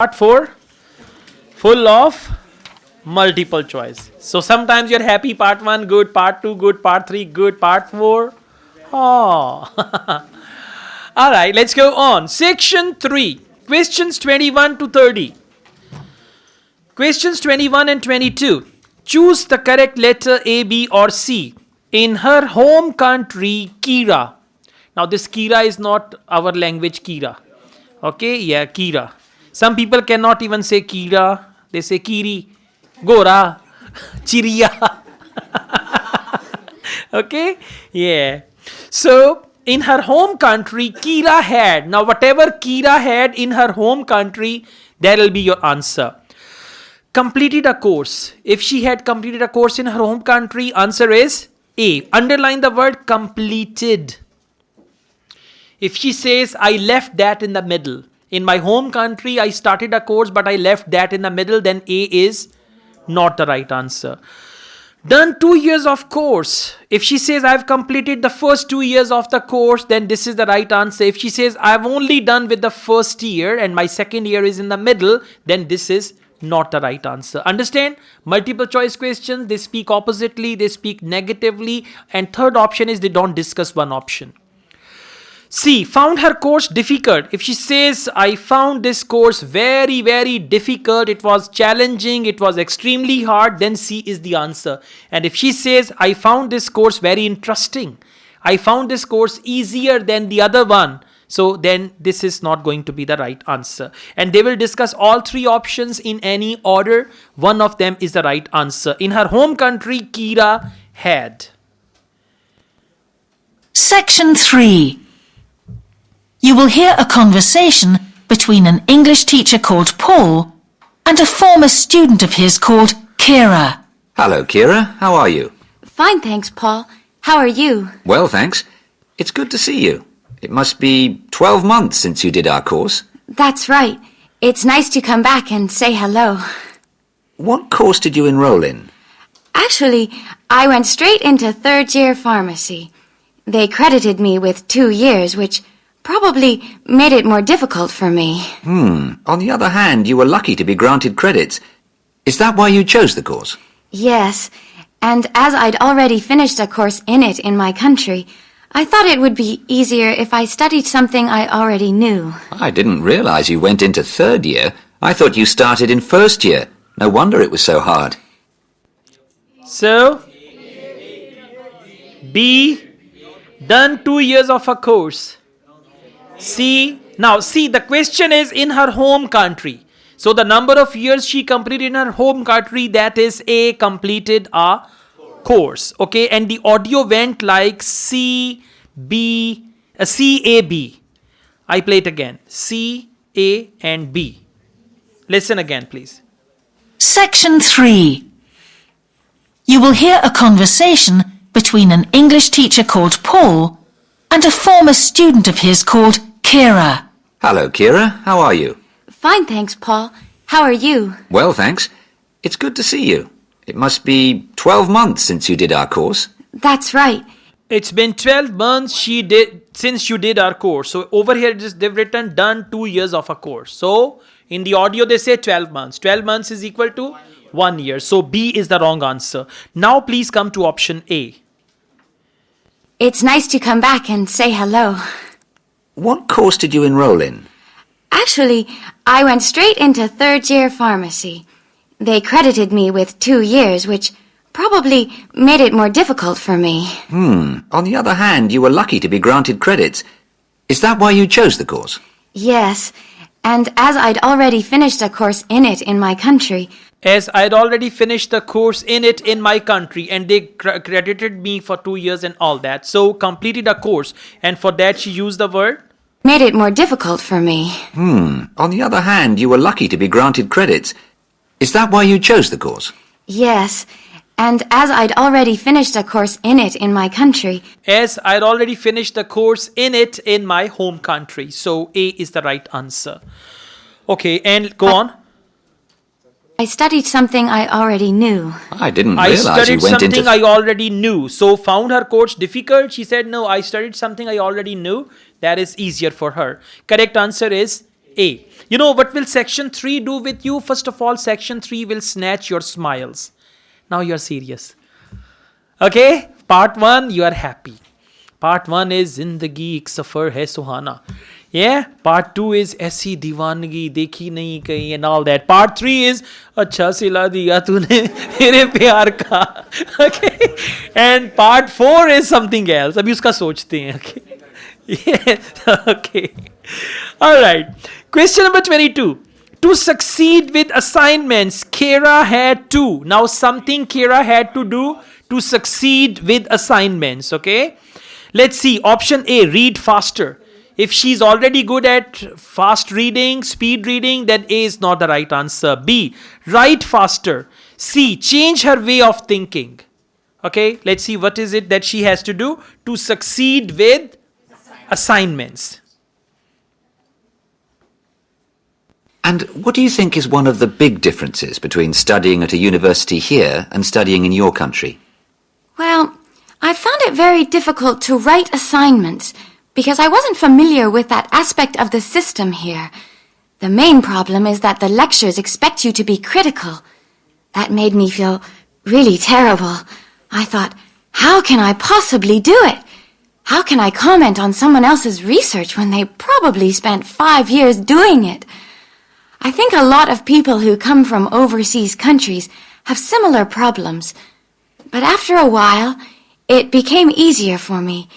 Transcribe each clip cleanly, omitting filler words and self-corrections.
Part 4 full of multiple choice. So sometimes you're happy, part 1 good, part 2 good, part 3 good, part 4 oh. Alright, let's go on. Section 3, questions 21 to 30. Questions 21 and 22. Choose the correct letter A, B or C. In her home country, Kira. Now this Kira is not our language Kira. Okay, yeah, Kira. Some people cannot even say Kira. They say Kiri, Gora, Chiria. Okay, yeah. So in her home country, Kira had. Now whatever Kira had in her home country, that will be your answer. Completed a course. If she had completed a course in her home country, answer is A. Underline the word completed. If she says, I left that in the middle. In my home country, I started a course, but I left that in the middle, then A is not the right answer. Done 2 years of course. If she says, I've completed the first 2 years of the course, then this is the right answer. If she says, I've only done with the first year and my second year is in the middle, then this is not the right answer. Understand? Multiple choice questions, they speak oppositely, they speak negatively, and third option is they don't discuss one option. C. Found her course difficult. If she says, I found this course very, very difficult, it was challenging, it was extremely hard, then C is the answer. And if she says, I found this course very interesting, I found this course easier than the other one, so then this is not going to be the right answer. And they will discuss all three options in any order. One of them is the right answer. In her home country, Kira had. Section 3. You will hear a conversation between an English teacher called Paul and a former student of his called Kira. Hello, Kira. How are you? Fine, thanks, Paul. How are you? Well, thanks. It's good to see you. It must be 12 months since you did our course. That's right. It's nice to come back and say hello. What course did you enroll in? Actually, I went straight into third-year pharmacy. They credited me with 2 years, which probably made it more difficult for me. On the other hand, you were lucky to be granted credits. Is that why you chose the course? Yes, and as I'd already finished a course in it in my country, I thought it would be easier if I studied something I already knew. I didn't realize you went into third year. I thought you started in first year. No wonder it was so hard. So, B. Done 2 years of a course. C. Now, see, the question is in her home country. So, the number of years she completed in her home country, that is A. Completed a course. Okay, and the audio went like C, B, C, A, B. I play it again. C, A, and B. Listen again, please. Section 3. You will hear a conversation between an English teacher called Paul and a former student of his called Kira. Hello, Kira. How are you? Fine, thanks, Paul. How are you? Well, thanks. It's good to see you. It must be 12 months since you did our course. That's right. It's been 12 months since you did our course. So over here they've written done 2 years of a course. So in the audio they say 12 months. 12 months is equal to 1 year. So B is the wrong answer. Now please come to option A. It's nice to come back and say hello. What course did you enroll in? Actually, I went straight into third-year pharmacy. They credited me with 2 years, which probably made it more difficult for me. On the other hand, you were lucky to be granted credits. Is that why you chose the course? Yes, and as I'd already finished a course in it in my country, As I'd already finished the course in it in my country and they credited me for 2 years and all that. So completed a course, and for that she used the word? made it more difficult for me. On the other hand, you were lucky to be granted credits. Is that why you chose the course? Yes, and as I'd already finished a course in it in my country, As I'd already finished the course in it in my home country. So A is the right answer. Okay, and go on. I studied something I already knew. I didn't I realize you studied went something into... I already knew. So found her course difficult? She said, no, I studied something I already knew. That is easier for her. Correct answer is A. You know what will section 3 do with you? First of all, section 3 will snatch your smiles. Now you're serious. Okay? Part 1, you are happy. Part 1 is Zindagi ek safar hai suhana. Yeah? Part 2 is Aisi diwangi dekhi nahi kahin and all that. Part 3 is Acha sila diya tune mere pyar ka. Okay? And part 4 is something else. Abhi uska sochte hain. Okay? Yeah. Okay. All right. Question number 22. To succeed with assignments, Kira had to. Now something Kira had to do to succeed with assignments. Okay. Let's see. Option A, read faster. If she's already good at fast reading, speed reading, then A is not the right answer. B, write faster. C, change her way of thinking. Okay. Let's see what is it that she has to do to succeed with assignments. And what do you think is one of the big differences between studying at a university here and studying in your country? Well, I found it very difficult to write assignments because I wasn't familiar with that aspect of the system here. The main problem is that the lectures expect you to be critical. That made me feel really terrible. I thought, how can I possibly do it? How can I comment on someone else's research when they probably spent 5 years doing it? I think a lot of people who come from overseas countries have similar problems. But after a while, it became easier for me.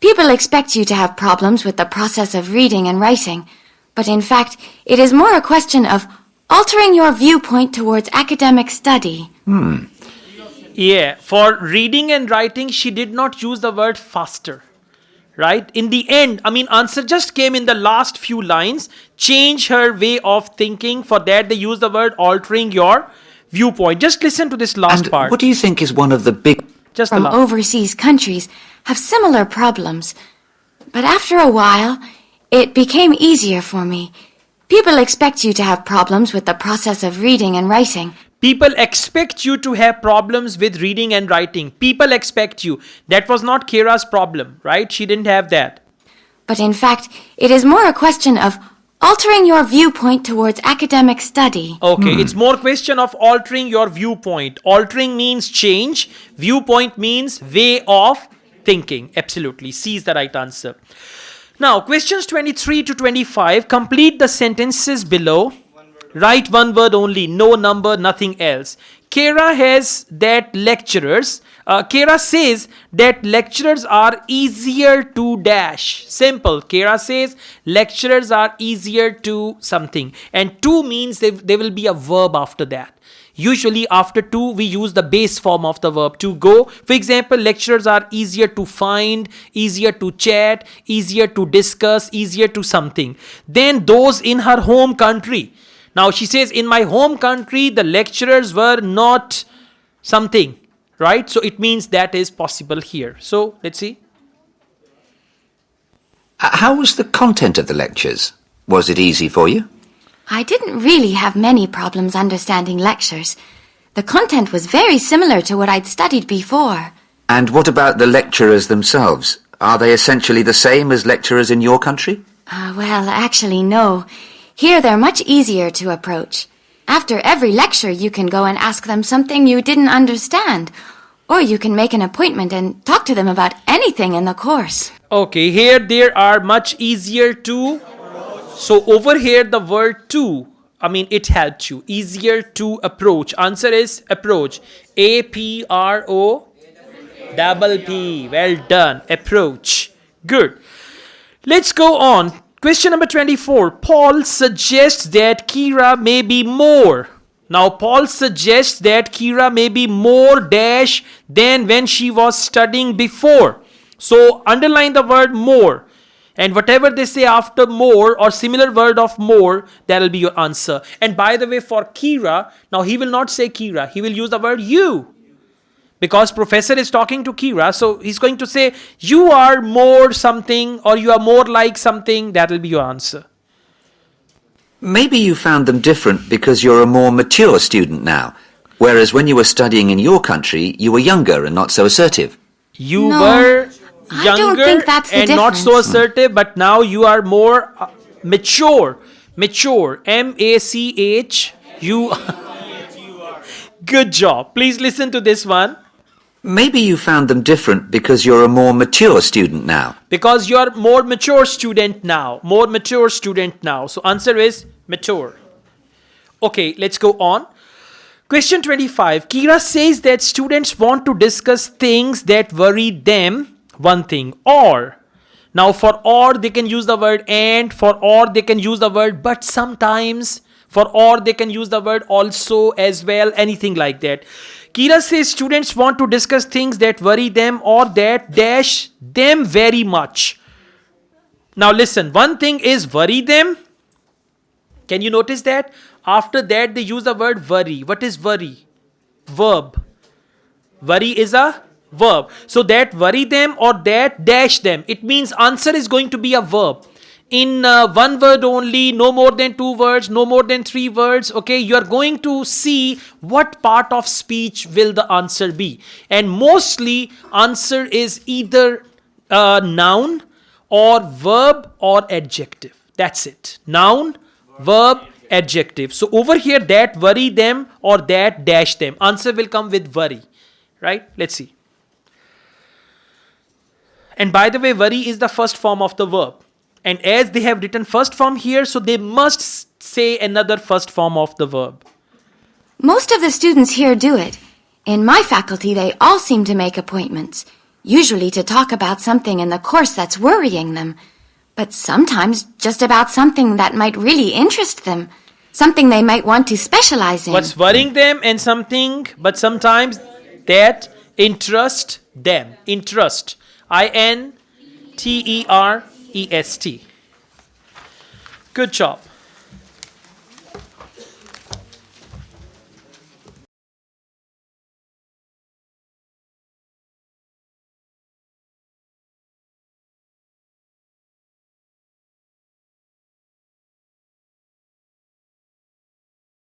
People expect you to have problems with the process of reading and writing, but in fact, it is more a question of altering your viewpoint towards academic study. Yeah, for reading and writing, she did not use the word faster. Right? In the end, answer just came in the last few lines. Change her way of thinking. For that, they use the word altering your viewpoint. Just listen to this last And part. what do you think is one of the big... Just the From last. overseas countries have similar problems. But after a while, it became easier for me. People expect you to have problems with the process of reading and writing. People expect you to have problems with reading and writing. People expect you. That was not Kira's problem, right? She didn't have that. But in fact, it is more a question of altering your viewpoint towards academic study. Okay, it's more question of altering your viewpoint. Altering means change. Viewpoint means way of thinking. Absolutely. C is the right answer. Now, questions 23 to 25. Complete the sentences below. Write one word only, no number, nothing else. Kira has that lecturers. Kira says that lecturers are easier to dash. Simple. Kira says lecturers are easier to something. And to means there will be a verb after that. Usually after to, we use the base form of the verb to go. For example, lecturers are easier to find, easier to chat, easier to discuss, easier to something. Then those in her home country. Now she says, in my home country, the lecturers were not something, right? So it means that is possible here. So let's see. How was the content of the lectures? Was it easy for you? I didn't really have many problems understanding lectures. The content was very similar to what I'd studied before. And what about the lecturers themselves? Are they essentially the same as lecturers in your country? Well, actually, no. Here they're much easier to approach. After every lecture, you can go and ask them something you didn't understand. Or you can make an appointment and talk to them about anything in the course. Okay, here there are much easier to. So over here the word to, it helps you. Easier to approach. Answer is approach. APROPP. Well done. Approach. Good. Let's go on. Question number 24. Paul suggests that Kira may be more. Now, Paul suggests that Kira may be more dash than when she was studying before. So, underline the word more. And whatever they say after more or similar word of more, that will be your answer. And by the way, for Kira, now he will not say Kira. He will use the word you. Because professor is talking to Kira, so he's going to say, you are more something or you are more like something. That will be your answer. Maybe you found them different because you're a more mature student now, whereas when you were studying in your country, you were younger and not so assertive. You No, were I don't younger think that's the and not so difference. assertive, but now you are more mature. Mature. M-A-C-H-U. Good job. Please listen to this one. Maybe you found them different because you're a more mature student now. Because you're more mature student now. More mature student now. So answer is mature. Okay, let's go on. Question 25. Kira says that students want to discuss things that worry them. One thing. Or. Now for or they can use the word and. For or they can use the word but sometimes. For or they can use the word also as well. Anything like that. Kira says students want to discuss things that worry them or that dash them very much. Now listen, one thing is worry them. Can you notice that? After that they use the word worry. What is worry? Verb. Worry is a verb. So that worry them or that dash them. It means answer is going to be a verb. In one word only, no more than 2 words, no more than 3 words, okay, you are going to see what part of speech will the answer be. And mostly answer is either noun or verb or adjective. That's it. Noun, verb, adjective. So over here, that worry them or that dash them. Answer will come with worry, right? Let's see. And by the way, worry is the first form of the verb. And as they have written first form here, so they must say another first form of the verb. Most of the students here do it. In my faculty, they all seem to make appointments, usually to talk about something in the course that's worrying them, but sometimes just about something that might really interest them, something they might want to specialize in. What's worrying them and something, but sometimes that interest them. Interest. I-N-T-E-R-E-S-T. Good job.